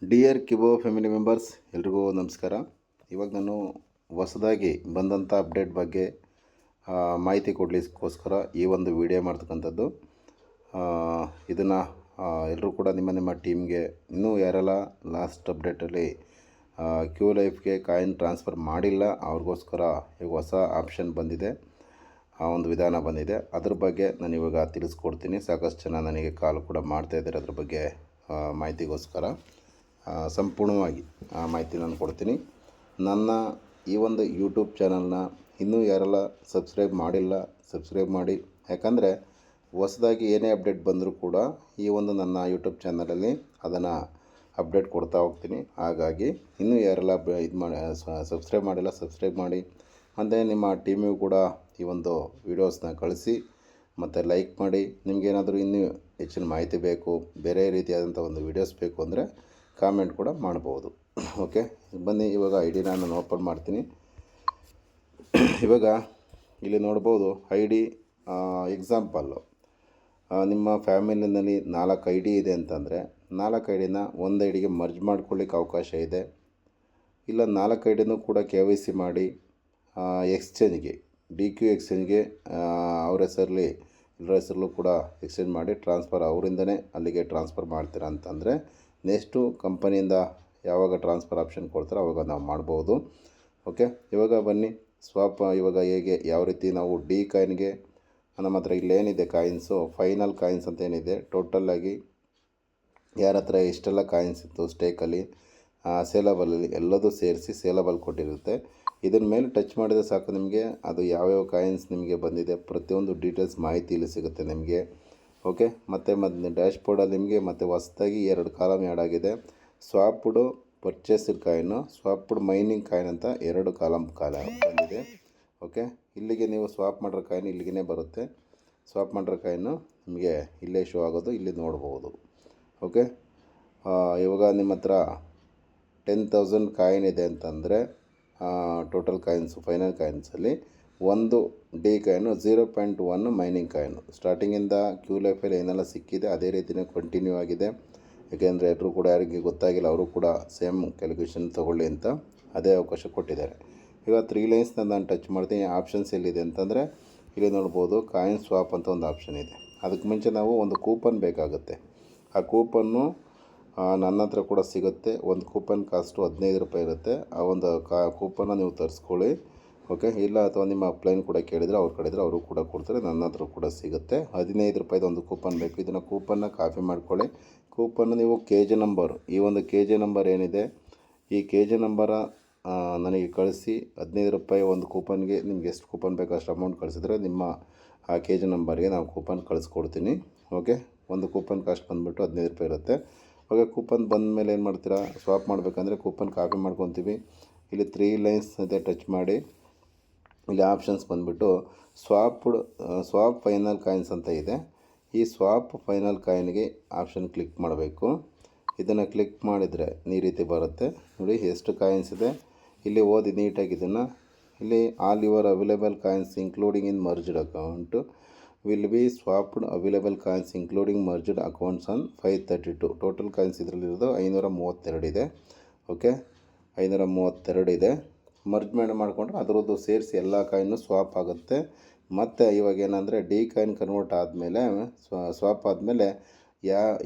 Dear ಕಿಬೋ family members ಎಲ್ರಿಗೂ ನಮಸ್ಕಾರ. ಇವಾಗ ನಾನು ಹೊಸದಾಗಿ ಬಂದಂಥ ಅಪ್ಡೇಟ್ ಬಗ್ಗೆ ಮಾಹಿತಿ ಕೊಡಲಿಕ್ಕೋಸ್ಕರ ಈ ಒಂದು ವಿಡಿಯೋ ಮಾಡ್ತಕ್ಕಂಥದ್ದು. ಇದನ್ನು ಎಲ್ಲರೂ ಕೂಡ ನಿಮ್ಮ ಟೀಮ್ಗೆ ಇನ್ನೂ ಯಾರೆಲ್ಲ ಲಾಸ್ಟ್ ಅಪ್ಡೇಟಲ್ಲಿ ಕ್ಯೂ ಲೈಫ್ಗೆ ಕಾಯಿನ್ ಟ್ರಾನ್ಸ್ಫರ್ ಮಾಡಿಲ್ಲ ಅವ್ರಿಗೋಸ್ಕರ ಈಗ ಹೊಸ ಆಪ್ಷನ್ ಬಂದಿದೆ, ಆ ಒಂದು ವಿಧಾನ ಬಂದಿದೆ. ಅದ್ರ ಬಗ್ಗೆ ನಾನು ಇವಾಗ ತಿಳಿಸ್ಕೊಡ್ತೀನಿ. ಸಾಕಷ್ಟು ಜನ ನನಗೆ ಕಾಲ್ ಕೂಡ ಮಾಡ್ತಾಯಿದ್ದಾರೆ ಅದ್ರ ಬಗ್ಗೆ ಮಾಹಿತಿಗೋಸ್ಕರ. ಸಂಪೂರ್ಣವಾಗಿ ಆ ಮಾಹಿತಿ ನಾನು ಕೊಡ್ತೀನಿ. ನನ್ನ ಈ ಒಂದು ಯೂಟ್ಯೂಬ್ ಚಾನಲ್ನ ಇನ್ನೂ ಯಾರೆಲ್ಲ ಸಬ್ಸ್ಕ್ರೈಬ್ ಮಾಡಿಲ್ಲ ಸಬ್ಸ್ಕ್ರೈಬ್ ಮಾಡಿ. ಯಾಕಂದರೆ ಹೊಸದಾಗಿ ಏನೇ ಅಪ್ಡೇಟ್ ಬಂದರೂ ಕೂಡ ಈ ಒಂದು ನನ್ನ ಯೂಟ್ಯೂಬ್ ಚಾನಲಲ್ಲಿ ಅದನ್ನು ಅಪ್ಡೇಟ್ ಕೊಡ್ತಾ ಹೋಗ್ತೀನಿ. ಹಾಗಾಗಿ ಇನ್ನೂ ಯಾರೆಲ್ಲ ಇದು ಮಾಡಿ ಸಬ್ಸ್ಕ್ರೈಬ್ ಮಾಡಿಲ್ಲ ಸಬ್ಸ್ಕ್ರೈಬ್ ಮಾಡಿ. ಮತ್ತು ನಿಮ್ಮ ಟೀಮಿಗೂ ಕೂಡ ಈ ಒಂದು ವೀಡಿಯೋಸ್ನ ಕಳಿಸಿ ಮತ್ತು ಲೈಕ್ ಮಾಡಿ. ನಿಮಗೇನಾದರೂ ಇನ್ನೂ ಹೆಚ್ಚಿನ ಮಾಹಿತಿ ಬೇಕು, ಬೇರೆ ರೀತಿಯಾದಂಥ ಒಂದು ವೀಡಿಯೋಸ್ ಬೇಕು ಅಂದರೆ ಕಾಮೆಂಟ್ ಕೂಡ ಮಾಡ್ಬೋದು. ಓಕೆ, ಬನ್ನಿ ಇವಾಗ ಐ ಡಿನ ನಾನು ಓಪನ್ ಮಾಡ್ತೀನಿ. ಇವಾಗ ಇಲ್ಲಿ ನೋಡ್ಬೋದು ಐ ಡಿ ಎಕ್ಸಾಂಪಲ್ಲು. ನಿಮ್ಮ ಫ್ಯಾಮಿಲಿನಲ್ಲಿ 4 ಐ ಡಿ ಇದೆ ಅಂತಂದರೆ 4 ಐ ಡಿನ ಒಂದು ಐ ಡಿಗೆ ಮರ್ಜ್ ಮಾಡ್ಕೊಳ್ಳಿಕ್ಕೆ ಅವಕಾಶ ಇದೆ. ಇಲ್ಲ 4 ಐ ಡಿನೂ ಕೂಡ KYC ಮಾಡಿ ಎಕ್ಸ್ಚೇಂಜ್ಗೆ DQ ಎಕ್ಸ್ಚೇಂಜ್ಗೆ ಅವ್ರ ಹೆಸರಲ್ಲಿ ಎಲ್ಲರ ಹೆಸರಲ್ಲೂ ಕೂಡ ಎಕ್ಸ್ಚೇಂಜ್ ಮಾಡಿ ಟ್ರಾನ್ಸ್ಫರ್ ಅವರಿಂದನೇ ಅಲ್ಲಿಗೆ ಟ್ರಾನ್ಸ್ಫರ್ ಮಾಡ್ತೀರಾ ಅಂತಂದರೆ ನೆಕ್ಸ್ಟು ಕಂಪನಿಯಿಂದ ಯಾವಾಗ ಟ್ರಾನ್ಸ್ಫರ್ ಆಪ್ಷನ್ ಕೊಡ್ತಾರೋ ಆವಾಗ ನಾವು ಮಾಡ್ಬೋದು. ಓಕೆ, ಇವಾಗ ಬನ್ನಿ ಸ್ವಾಪ್ ಇವಾಗ ಹೇಗೆ ಯಾವ ರೀತಿ ನಾವು ಡಿ ಕಾಯಿನ್ಗೆ ನಮ್ಮ ಹತ್ರ ಇಲ್ಲೇನಿದೆ ಕಾಯಿನ್ಸು ಫೈನಲ್ ಕಾಯಿನ್ಸ್ ಅಂತ ಏನಿದೆ, ಟೋಟಲ್ಲಾಗಿ ಯಾರ ಹತ್ರ ಎಷ್ಟೆಲ್ಲ ಕಾಯಿನ್ಸ್ ಇತ್ತು ಸ್ಟೇಕಲ್ಲಿ ಸೇಲಬಲಲ್ಲಿ ಎಲ್ಲದೂ ಸೇರಿಸಿ ಸೇಲಬಲ್ ಕೊಟ್ಟಿರುತ್ತೆ. ಇದನ್ನ ಮೇಲೆ ಟಚ್ ಮಾಡಿದರೆ ಸಾಕು ನಿಮಗೆ ಅದು ಯಾವ್ಯಾವ ಕಾಯಿನ್ಸ್ ನಿಮಗೆ ಬಂದಿದೆ ಪ್ರತಿಯೊಂದು ಡೀಟೇಲ್ಸ್ ಮಾಹಿತಿ ಇಲ್ಲಿ ಸಿಗುತ್ತೆ ನಿಮಗೆ. ಓಕೆ, ಮತ್ತು ಡ್ಯಾಶ್ ಬೋರ್ಡಲ್ಲಿ ನಿಮಗೆ ಮತ್ತು ಹೊಸದಾಗಿ 2 ಕಾಲಮ್ ಆ್ಯಡ್ ಆಗಿದೆ. ಸ್ವಾಪ್ಡ್ ಪರ್ಚೇಸ್ಡ್ ಕಾಯಿನು, ಸ್ವಾಪ್ಡ್ ಮೈನಿಂಗ್ ಕಾಯಿನ್ ಅಂತ 2 ಕಾಲಮ್ ಬಂದಿದೆ. ಓಕೆ, ಇಲ್ಲಿಗೆ ನೀವು ಸ್ವಾಪ್ ಮಾಡಿರೋ ಕಾಯಿನ್ ಇಲ್ಲಿಗೆ ಬರುತ್ತೆ. ಸ್ವಾಪ್ ಮಾಡಿರೋ ಕಾಯಿನು ನಿಮಗೆ ಇಲ್ಲೇ ಶೋ ಆಗೋದು ಇಲ್ಲಿ ನೋಡ್ಬೋದು. ಓಕೆ, ಇವಾಗ ನಿಮ್ಮ ಹತ್ರ 10,000 ಕಾಯಿನ್ ಇದೆ ಅಂತಂದರೆ ಟೋಟಲ್ ಕಾಯಿನ್ಸು ಫೈನಲ್ ಕಾಯಿನ್ಸಲ್ಲಿ ಒಂದು ಡಿ ಕಾಯಿನು 0.1 ಮೈನಿಂಗ್ ಕಾಯಿನು. ಸ್ಟಾರ್ಟಿಂಗಿಂದ ಕ್ಯೂ ಲೈಫಲ್ಲಿ ಏನೆಲ್ಲ ಸಿಕ್ಕಿದೆ ಅದೇ ರೀತಿಯೇ ಕಂಟಿನ್ಯೂ ಆಗಿದೆ. ಯಾಕೆಂದರೆ ಎಲ್ಲರೂ ಕೂಡ ಯಾರಿಗೆ ಗೊತ್ತಾಗಿಲ್ಲ ಅವರು ಕೂಡ ಸೇಮ್ ಕ್ಯಾಲ್ಕುಲೇಷನ್ ತೊಗೊಳ್ಳಿ ಅಂತ ಅದೇ ಅವಕಾಶ ಕೊಟ್ಟಿದ್ದಾರೆ. ಈಗ 3 ಲೈನ್ಸ್ನ ನಾನು ಟಚ್ ಮಾಡ್ತೀನಿ. ಆಪ್ಷನ್ಸ್ ಎಲ್ಲಿದೆ ಅಂತಂದರೆ ಇಲ್ಲಿ ನೋಡ್ಬೋದು ಕಾಯಿನ್ ಸ್ವಾಪ್ ಅಂತ ಒಂದು ಆಪ್ಷನ್ ಇದೆ. ಅದಕ್ಕೆ ಮುಂಚೆ ನಾವು ಒಂದು ಕೂಪನ್ ಬೇಕಾಗುತ್ತೆ. ಆ ಕೂಪನ್ನು ನನ್ನ ಹತ್ರ ಕೂಡ ಸಿಗುತ್ತೆ. ಒಂದು ಕೂಪನ್ ಕಾಸ್ಟು 15 ರೂಪಾಯಿ ಇರುತ್ತೆ. ಆ ಒಂದು ಕೂಪನ್ನ ನೀವು ತರಿಸ್ಕೊಳ್ಳಿ. ಓಕೆ, ಇಲ್ಲ ಅಥವಾ ನಿಮ್ಮ ಅಪ್ಲೈನ್ ಕೂಡ ಕೇಳಿದರೆ ಅವ್ರ ಕಡೆ ಇದ್ದರೆ ಅವರು ಕೂಡ ಕೊಡ್ತಾರೆ. ನನ್ನ ಹತ್ರ ಕೂಡ ಸಿಗುತ್ತೆ. 15 ರೂಪಾಯಿದು ಒಂದು ಕೂಪನ್ ಬೇಕು. ಇದನ್ನು ಕೂಪನ್ನ ಕಾಪಿ ಮಾಡ್ಕೊಳ್ಳಿ. ಕೂಪನ್ನು ನೀವು KG ನಂಬರು, ಈ ಒಂದು KG ನಂಬರ್ ಏನಿದೆ ಈ KG ನಂಬರ ನನಗೆ ಕಳಿಸಿ 15 ರೂಪಾಯಿ ಒಂದು ಕೂಪನ್ಗೆ ನಿಮ್ಗೆ ಎಷ್ಟು ಕೂಪನ್ ಬೇಕು ಅಷ್ಟು ಅಮೌಂಟ್ ಕಳಿಸಿದ್ರೆ ನಿಮ್ಮ ಆ KG ನಂಬರ್ಗೆ ನಾವು ಕೂಪನ್ ಕಳಿಸ್ಕೊಡ್ತೀನಿ. ಓಕೆ, ಒಂದು ಕೂಪನ್ ಕಾಸ್ಟ್ ಬಂದುಬಿಟ್ಟು 15 ರೂಪಾಯಿ ಇರುತ್ತೆ. ಓಕೆ, ಕೂಪನ್ ಬಂದ ಮೇಲೆ ಏನು ಮಾಡ್ತೀರಾ, ಸ್ವಾಪ್ ಮಾಡಬೇಕಂದ್ರೆ ಕೂಪನ್ ಕಾಪಿ ಮಾಡ್ಕೊತೀವಿ. ಇಲ್ಲಿ 3 ಲೈನ್ಸ್ ಇದೆ, ಟಚ್ ಮಾಡಿ. ಇಲ್ಲಿ ಆಪ್ಷನ್ಸ್ ಬಂದುಬಿಟ್ಟು ಸ್ವಾಪ್ ಫೈನಲ್ ಕಾಯಿನ್ಸ್ ಅಂತ ಇದೆ. ಈ ಸ್ವಾಪ್ ಫೈನಲ್ ಕಾಯಿನ್ಗೆ ಆಪ್ಷನ್ ಕ್ಲಿಕ್ ಮಾಡಬೇಕು. ಇದನ್ನು ಕ್ಲಿಕ್ ಮಾಡಿದರೆ ಈ ರೀತಿ ಬರುತ್ತೆ ನೋಡಿ, ಎಷ್ಟು ಕಾಯಿನ್ಸ್ ಇದೆ ಇಲ್ಲಿ ಓದಿ ನೀಟಾಗಿ. ಇದನ್ನು ಇಲ್ಲಿ all your available coins including in merged account will be swapped available coins including merged accounts on 532. Total coins ಇದರಲ್ಲಿರೋದು 532 ಇದೆ. ಓಕೆ, 532 ಇದೆ. ಮರ್ಜ್ ಮಾಡಿಕೊಂಡ್ರೆ ಅದರದ್ದು ಸೇರಿಸಿ ಎಲ್ಲ ಕಾಯಿನ್ನು ಸ್ವಾಪ್ ಆಗುತ್ತೆ. ಮತ್ತು ಇವಾಗ ಏನಂದರೆ ಡಿ ಕಾಯಿನ್ ಕನ್ವರ್ಟ್ ಆದಮೇಲೆ ಸ್ವಾಪ್ ಆದಮೇಲೆ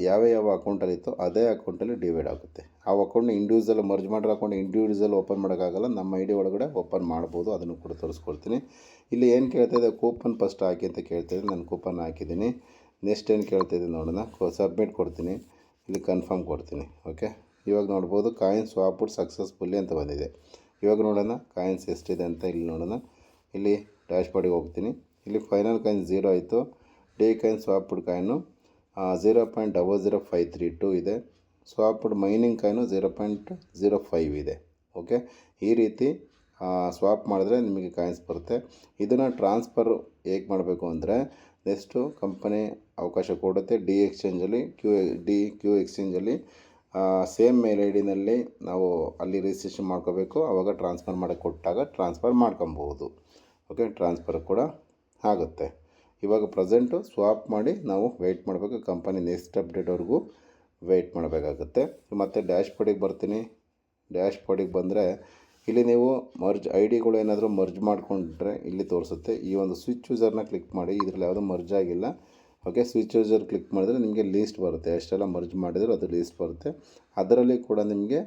ಯಾವ ಅಕೌಂಟಲ್ಲಿತ್ತೋ ಅದೇ ಅಕೌಂಟಲ್ಲಿ ಡಿವೈಡ್ ಆಗುತ್ತೆ. ಆ ಅಕೌಂಟ್ನ ಇಂಡಿವಿಜುವಲ್ ಮರ್ಜ್ ಮಾಡಿರೋ ಅಕೌಂಟ್ ಇಂಡಿವಿಜುವಲ್ ಓಪನ್ ಮಾಡೋಕ್ಕಾಗಲ್ಲ. ನಮ್ಮ ಐ ಡಿ ಒಳಗಡೆ ಓಪನ್ ಮಾಡ್ಬೋದು. ಅದನ್ನು ಕೂಡ ತೋರಿಸ್ಕೊಡ್ತೀನಿ. ಇಲ್ಲಿ ಏನು ಕೇಳ್ತಾಯಿದೆ, ಕೂಪನ್ ಫಸ್ಟ್ ಹಾಕಿ ಅಂತ ಕೇಳ್ತಾಯಿದೆ. ನಾನು ಕೂಪನ್ ಹಾಕಿದ್ದೀನಿ. ನೆಕ್ಸ್ಟ್ ಏನು ಕೇಳ್ತಾಯಿದೆ ನೋಡೋಣ. ಸಬ್ಮಿಟ್ ಕೊಡ್ತೀನಿ. ಇಲ್ಲಿ ಕನ್ಫರ್ಮ್ ಕೊಡ್ತೀನಿ. ಓಕೆ, ಇವಾಗ ನೋಡ್ಬೋದು ಕಾಯಿನ್ ಸ್ವಾಪ್ಡ್ ಸಕ್ಸಸ್ಫುಲ್ಲಿ ಅಂತ ಬಂದಿದೆ. ಇವಾಗ ನೋಡೋಣ ಕಾಯಿನ್ಸ್ ಎಷ್ಟಿದೆ ಅಂತ. ಇಲ್ಲಿ ನೋಡೋಣ, ಇಲ್ಲಿ ಡ್ಯಾಶ್ ಬೋರ್ಡಿಗೆ ಹೋಗ್ತೀನಿ. ಇಲ್ಲಿ ಫೈನಲ್ ಕಾಯಿನ್ 0 ಆಯಿತು. ಡಿ ಕಾಯಿನ್ ಸ್ವಾಪ್ಡ್ ಕಾಯಿನು 0.00532 ಇದೆ. ಸ್ವಾಪ್ಡ್ ಮೈನಿಂಗ್ ಕಾಯಿನು 0.05 ಇದೆ. ಓಕೆ, ಈ ರೀತಿ ಸ್ವಾಪ್ ಮಾಡಿದ್ರೆ ನಿಮಗೆ ಕಾಯಿನ್ಸ್ ಬರುತ್ತೆ. ಇದನ್ನು ಟ್ರಾನ್ಸ್ಫರ್ ಹೇಗೆ ಮಾಡಬೇಕು ಅಂದರೆ ನೆಕ್ಸ್ಟು ಕಂಪನಿ ಅವಕಾಶ ಕೊಡುತ್ತೆ. ಡಿ ಎಕ್ಸ್ಚೇಂಜಲ್ಲಿ ಕ್ಯೂ ಎಕ್ಸ್ಚೇಂಜಲ್ಲಿ ಸೇಮ್ ಮೇಲ್ ಐ ಡಿನಲ್ಲಿ ನಾವು ಅಲ್ಲಿ ರಿಜಿಸ್ಟ್ರೇಷನ್ ಮಾಡ್ಕೋಬೇಕು. ಆವಾಗ ಟ್ರಾನ್ಸ್ಫರ್ ಮಾಡೋಕ್ಕೆ ಕೊಟ್ಟಾಗ ಟ್ರಾನ್ಸ್ಫರ್ ಮಾಡ್ಕೊಬೋದು. ಓಕೆ, ಟ್ರಾನ್ಸ್ಫರ್ ಕೂಡ ಆಗುತ್ತೆ. ಇವಾಗ ಪ್ರೆಸೆಂಟು ಸ್ವಾಪ್ ಮಾಡಿ ನಾವು ವೆಯ್ಟ್ ಮಾಡಬೇಕು ಕಂಪನಿ ನೆಕ್ಸ್ಟ್ ಅಪ್ಡೇಟ್ವರೆಗೂ ವೆಯ್ಟ್ ಮಾಡಬೇಕಾಗುತ್ತೆ. ಮತ್ತು ಡ್ಯಾಶ್ಬೋರ್ಡಿಗೆ ಬರ್ತೀನಿ. ಡ್ಯಾಶ್ಬೋರ್ಡಿಗೆ ಬಂದರೆ ಇಲ್ಲಿ ನೀವು ಐ ಡಿಗಳು ಏನಾದರೂ ಮರ್ಜ್ ಮಾಡಿಕೊಂಡ್ರೆ ಇಲ್ಲಿ ತೋರಿಸುತ್ತೆ. ಈ ಒಂದು ಸ್ವಿಚ್ ಯೂಸರ್ನ ಕ್ಲಿಕ್ ಮಾಡಿ. ಇದರಲ್ಲಿ ಯಾವುದೂ ಮರ್ಜ್ ಆಗಿಲ್ಲ. ಓಕೆ, ಸ್ವಿಚ್ ಯೂಸರ್ ಕ್ಲಿಕ್ ಮಾಡಿದ್ರೆ ನಿಮಗೆ ಲೀಸ್ಟ್ ಬರುತ್ತೆ. ಎಷ್ಟೆಲ್ಲ ಮರ್ಜ್ ಮಾಡಿದ್ರು ಅದು ಲೀಸ್ಟ್ ಬರುತ್ತೆ. ಅದರಲ್ಲಿ ಕೂಡ ನಿಮಗೆ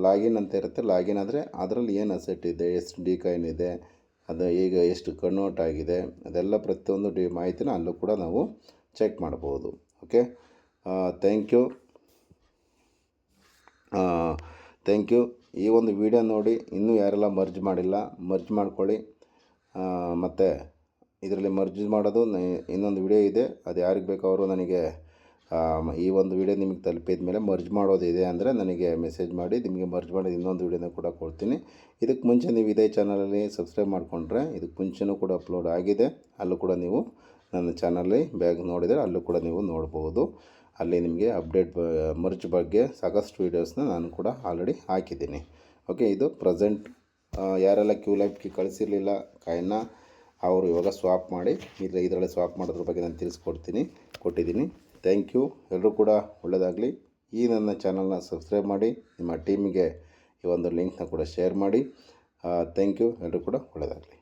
ಲಾಗಿನ್ ಅಂತ ಇರುತ್ತೆ. ಲಾಗಿನ್ ಆದರೆ ಅದರಲ್ಲಿ ಏನು ಅಸೆಟ್ ಇದೆ, ಎಷ್ಟು ಡಿಕಾಯಿನ್ ಇದೆ, ಅದು ಈಗ ಎಷ್ಟು ಕನ್ವರ್ಟ್ ಆಗಿದೆ, ಅದೆಲ್ಲ ಪ್ರತಿಯೊಂದು ಮಾಹಿತಿನ ಅಲ್ಲೂ ಕೂಡ ನಾವು ಚೆಕ್ ಮಾಡ್ಬೋದು. Okay, thank you. ಈ ಒಂದು ವಿಡಿಯೋ ನೋಡಿ ಇನ್ನೂ ಯಾರೆಲ್ಲ ಮರ್ಜ್ ಮಾಡಿಲ್ಲ ಮರ್ಜ್ ಮಾಡ್ಕೊಳ್ಳಿ. ಮತ್ತು ಇದರಲ್ಲಿ ಮರ್ಜ್ ಮಾಡೋದು ಇನ್ನೊಂದು ವಿಡಿಯೋ ಇದೆ. ಅದು ಯಾರಿಗೆ ಬೇಕೋ ಅವರು ನನಗೆ ಈ ಒಂದು ವಿಡಿಯೋ ನಿಮಗೆ ತಲುಪಿದ ಮೇಲೆ ಮರ್ಜ್ ಮಾಡೋದಿದೆ ಅಂದರೆ ನನಗೆ ಮೆಸೇಜ್ ಮಾಡಿ. ನಿಮಗೆ ಮರ್ಜ್ ಮಾಡೋದು ಇನ್ನೊಂದು ವಿಡಿಯೋನ ಕೂಡ ಕೊಡ್ತೀನಿ. ಇದಕ್ಕೆ ಮುಂಚೆ ನೀವು ಇದೇ ಚಾನಲಲ್ಲಿ ಸಬ್ಸ್ಕ್ರೈಬ್ ಮಾಡಿಕೊಂಡ್ರೆ ಇದಕ್ಕೆ ಮುಂಚೆನೂ ಕೂಡ ಅಪ್ಲೋಡ್ ಆಗಿದೆ. ಅಲ್ಲೂ ಕೂಡ ನೀವು ನನ್ನ ಚಾನಲ್ಲಿ ನೋಡಿದರೆ ಅಲ್ಲೂ ಕೂಡ ನೀವು ನೋಡ್ಬೋದು. ಅಲ್ಲಿ ನಿಮಗೆ ಅಪ್ಡೇಟ್ ಮರ್ಜ್ ಬಗ್ಗೆ ಸಾಕಷ್ಟು ವೀಡಿಯೋಸ್ನ ನಾನು ಕೂಡ ಆಲ್ರೆಡಿ ಹಾಕಿದ್ದೀನಿ. ಓಕೆ, ಇದು ಪ್ರೆಸೆಂಟ್ ಯಾರೆಲ್ಲ ಕ್ಯೂ ಲೈಫ್ಗೆ ಕಳಿಸಿರಲಿಲ್ಲ ಕಾಯಿನ್ನ ಅವರು ಇವಾಗ ಸ್ವಾಪ್ ಮಾಡಿ ಇದರಲ್ಲಿ ಸ್ವಾಪ್ ಮಾಡೋದ್ರ ಬಗ್ಗೆ ನಾನು ಕೊಟ್ಟಿದ್ದೀನಿ. Thank you. ಎಲ್ಲರೂ ಕೂಡ ಒಳ್ಳೆಯದಾಗಲಿ. ಈ ನನ್ನ ಚಾನಲ್ನ ಸಬ್ಸ್ಕ್ರೈಬ್ ಮಾಡಿ, ನಿಮ್ಮ ಟೀಮಿಗೆ ಈ ಒಂದು ಲಿಂಕ್ನ ಕೂಡ ಶೇರ್ ಮಾಡಿ. Thank you. ಎಲ್ಲರೂ ಕೂಡ ಒಳ್ಳೆಯದಾಗಲಿ.